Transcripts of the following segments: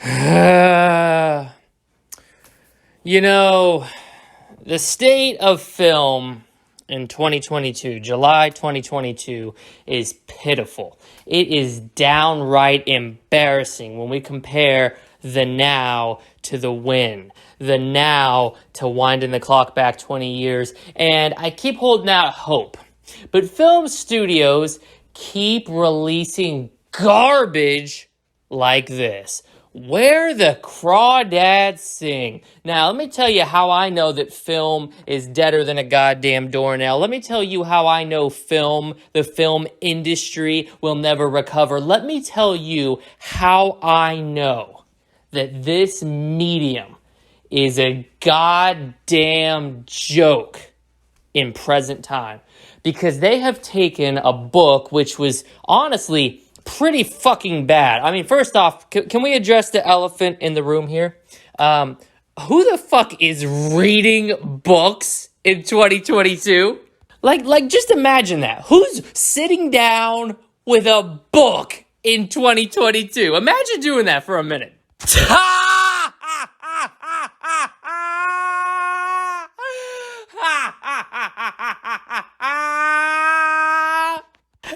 You know, the state of film in 2022, July 2022, is pitiful. It is downright embarrassing when we compare the now to the when, the now to winding the clock back 20 years. And I keep holding out hope. But film studios keep releasing garbage like this. Where the Crawdads sing. Now, let me tell you how I know that film is deader than a goddamn doornail. Let me tell you how I know the film industry will never recover. Let me tell you how I know that this medium is a goddamn joke in present time. Because they have taken a book which was honestly pretty fucking bad. I mean, first off, can we address the elephant in the room here? Who the fuck is reading books in 2022? Like, just imagine that. Who's sitting down with a book in 2022? Imagine doing that for a minute.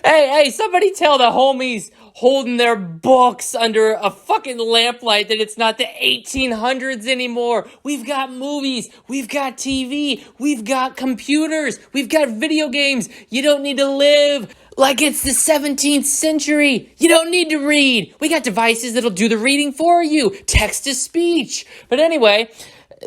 Hey, somebody tell the homies holding their books under a fucking lamplight that it's not the 1800s anymore. We've got movies, we've got TV, we've got computers, we've got video games. You don't need to live like it's the 17th century. You don't need to read. We got devices that'll do the reading for you. Text-to-speech. But anyway,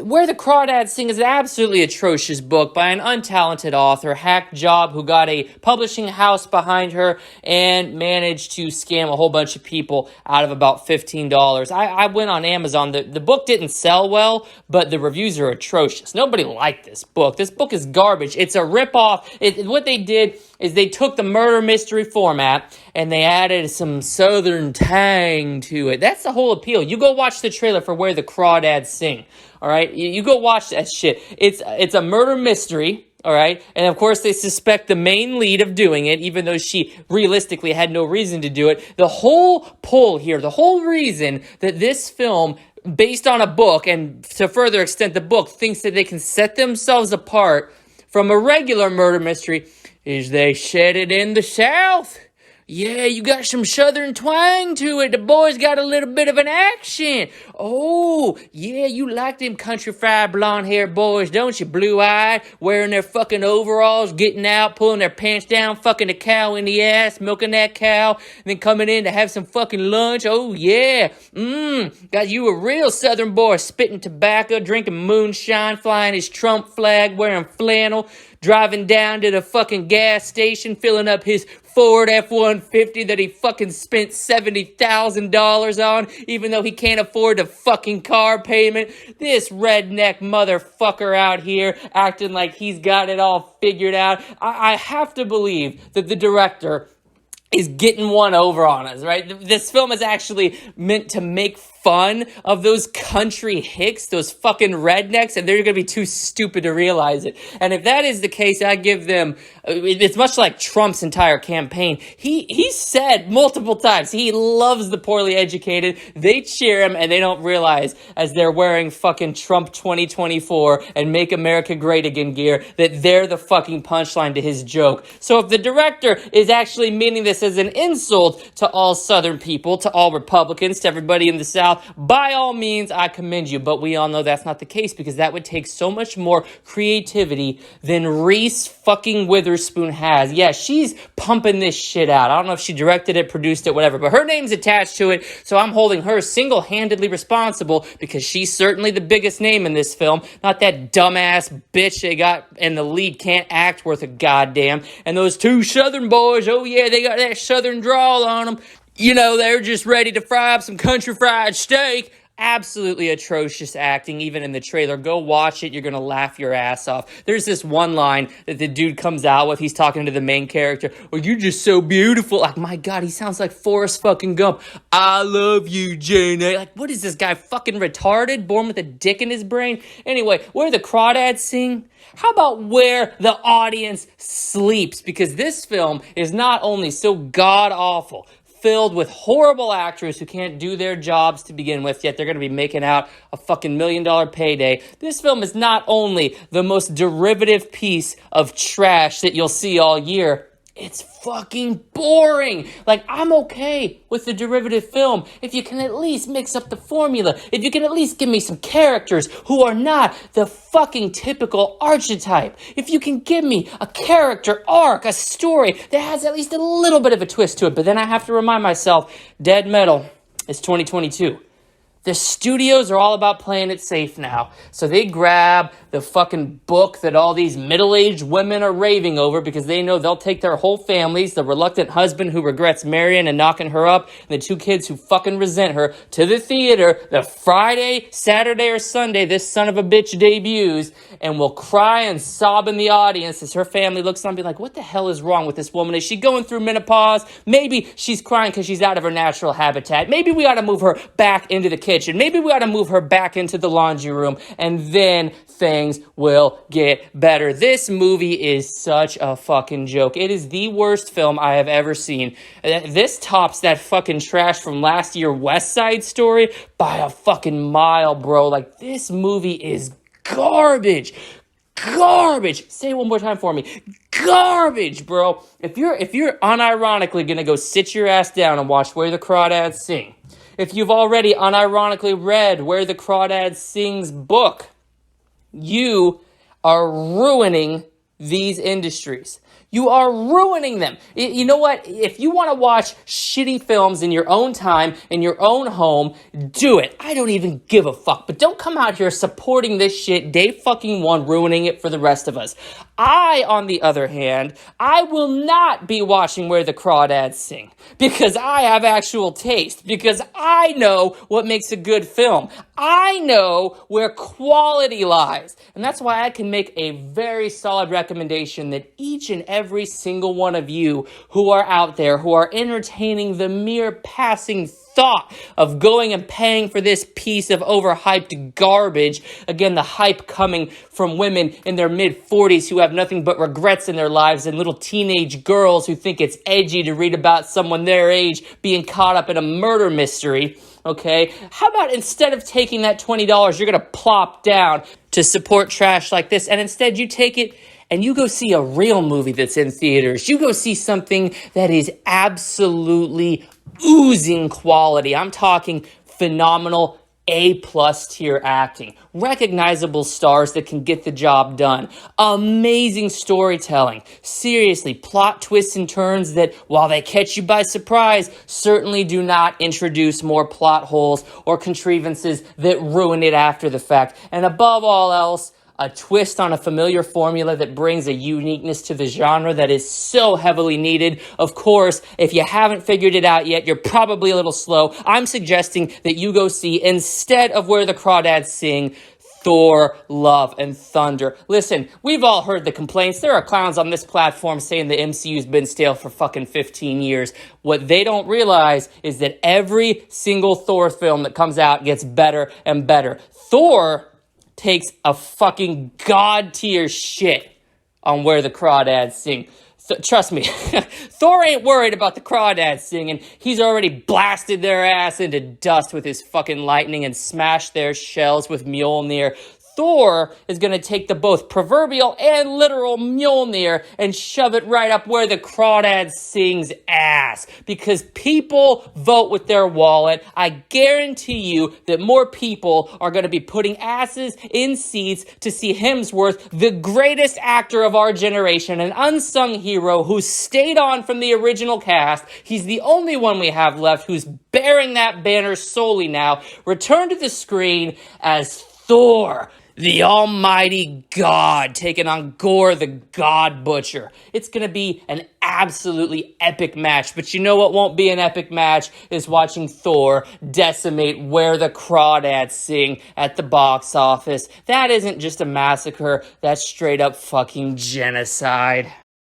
Where the Crawdads Sing is an absolutely atrocious book by an untalented author, hack job, who got a publishing house behind her and managed to scam a whole bunch of people out of about $15. I went on Amazon. The book didn't sell well, but the reviews are atrocious. Nobody liked this book. This book is garbage. It's a ripoff. What they did is they took the murder mystery format and they added some southern tang to it. That's the whole appeal. You go watch the trailer for Where the Crawdads Sing. All right, you go watch that shit. It's a murder mystery, all right? And of course, they suspect the main lead of doing it, even though she realistically had no reason to do it. The whole pull here, the whole reason that this film, based on a book, and to further extent the book, thinks that they can set themselves apart from a regular murder mystery is they set it in the South. Yeah, you got some southern twang to it. The boys got a little bit of an accent. Oh, yeah, you like them country fried blonde-haired boys, don't you? Blue-eyed, wearing their fucking overalls, getting out, pulling their pants down, fucking the cow in the ass, milking that cow, and then coming in to have some fucking lunch. Oh, yeah. Got you a real southern boy, spitting tobacco, drinking moonshine, flying his Trump flag, wearing flannel, driving down to the fucking gas station, filling up his Ford F-150 that he fucking spent $70,000 on, even though he can't afford the fucking car payment. This redneck motherfucker out here acting like he's got it all figured out. I have to believe that the director is getting one over on us, right? This film is actually meant to make fun of those country hicks, those fucking rednecks, and they're going to be too stupid to realize it. And if that is the case, I give them, it's much like Trump's entire campaign. He said multiple times he loves the poorly educated. They cheer him, and they don't realize, as they're wearing fucking Trump 2024 and Make America Great Again gear, that they're the fucking punchline to his joke. So if the director is actually meaning this as an insult to all Southern people, to all Republicans, to everybody in the South, by all means, I commend you. But we all know that's not the case, because that would take so much more creativity than Reese fucking Witherspoon has. Yeah, she's pumping this shit out. I don't know if she directed it, produced it, whatever, but her name's attached to it, so I'm holding her single-handedly responsible, because she's certainly the biggest name in this film, not that dumbass bitch they got in the lead can't act worth a goddamn. And those two Southern boys, oh yeah, they got that Southern drawl on them. You know, they're just ready to fry up some country fried steak. Absolutely atrocious acting, even in the trailer. Go watch it. You're going to laugh your ass off. There's this one line that the dude comes out with. He's talking to the main character. Well, you're just so beautiful. Like, my God, he sounds like Forrest fucking Gump. I love you, Jane. Like, what is this guy, fucking retarded? Born with a dick in his brain? Anyway, Where the Crawdads Sing? How about Where the Audience Sleeps? Because this film is not only so god-awful, filled with horrible actors who can't do their jobs to begin with, yet they're going to be making out a fucking $1 million payday. This film is not only the most derivative piece of trash that you'll see all year, it's fucking boring. Like, I'm okay with the derivative film if you can at least mix up the formula, if you can at least give me some characters who are not the fucking typical archetype, if you can give me a character arc, a story that has at least a little bit of a twist to it. But then I have to remind myself, Dead Metal is 2022. The studios are all about playing it safe now. So they grab the fucking book that all these middle-aged women are raving over because they know they'll take their whole families, the reluctant husband who regrets marrying and knocking her up, and the 2 kids who fucking resent her, to the theater the Friday, Saturday, or Sunday this son of a bitch debuts, and will cry and sob in the audience as her family looks on and be like, what the hell is wrong with this woman? Is she going through menopause? Maybe she's crying because she's out of her natural habitat. Maybe we ought to move her back into the kitchen. Maybe we ought to move her back into the laundry room, and then things will get better. This movie is such a fucking joke. It is the worst film I have ever seen. This tops that fucking trash from last year, West Side Story, by a fucking mile, bro. Like, this movie is garbage. Garbage. Say it one more time for me. Garbage, bro. If you're unironically gonna go sit your ass down and watch Where the Crawdads Sing, if you've already unironically read Where the Crawdads Sing's book, you are ruining these industries. You are ruining them. You know what? If you want to watch shitty films in your own time, in your own home, do it. I don't even give a fuck. But don't come out here supporting this shit day fucking one, ruining it for the rest of us. I, on the other hand, I will not be watching Where the Crawdads Sing because I have actual taste, because I know what makes a good film. I know where quality lies. And that's why I can make a very solid recommendation that each and every single one of you who are out there, who are entertaining the mere passing thought of going and paying for this piece of overhyped garbage, again, the hype coming from women in their mid-40s who have nothing but regrets in their lives, and little teenage girls who think it's edgy to read about someone their age being caught up in a murder mystery. Okay, how about instead of taking that $20 you're going to plop down to support trash like this, and instead you take it and you go see a real movie that's in theaters. You go see something that is absolutely oozing quality. I'm talking phenomenal A+ tier acting, recognizable stars that can get the job done, amazing storytelling, seriously, plot twists and turns that, while they catch you by surprise, certainly do not introduce more plot holes or contrivances that ruin it after the fact. And above all else, a twist on a familiar formula that brings a uniqueness to the genre that is so heavily needed. Of course, if you haven't figured it out yet, you're probably a little slow. I'm suggesting that you go see, instead of Where the Crawdads Sing, Thor, Love, and Thunder. Listen, we've all heard the complaints. There are clowns on this platform saying the MCU's been stale for fucking 15 years. What they don't realize is that every single Thor film that comes out gets better and better. Thor takes a fucking god-tier shit on Where the Crawdads Sing. Trust me, Thor ain't worried about the Crawdads singing. He's already blasted their ass into dust with his fucking lightning and smashed their shells with Mjolnir. Thor is going to take the both proverbial and literal Mjolnir and shove it right up Where the Crawdads Sing's ass. Because people vote with their wallet. I guarantee you that more people are going to be putting asses in seats to see Hemsworth, the greatest actor of our generation, an unsung hero who stayed on from the original cast. He's the only one we have left who's bearing that banner solely now. Return to the screen as Thor, the almighty god, taking on Gore the God Butcher. It's going to be an absolutely epic match. But you know what won't be an epic match is watching Thor decimate Where the Crawdads Sing at the box office. That isn't just a massacre. That's straight up fucking genocide.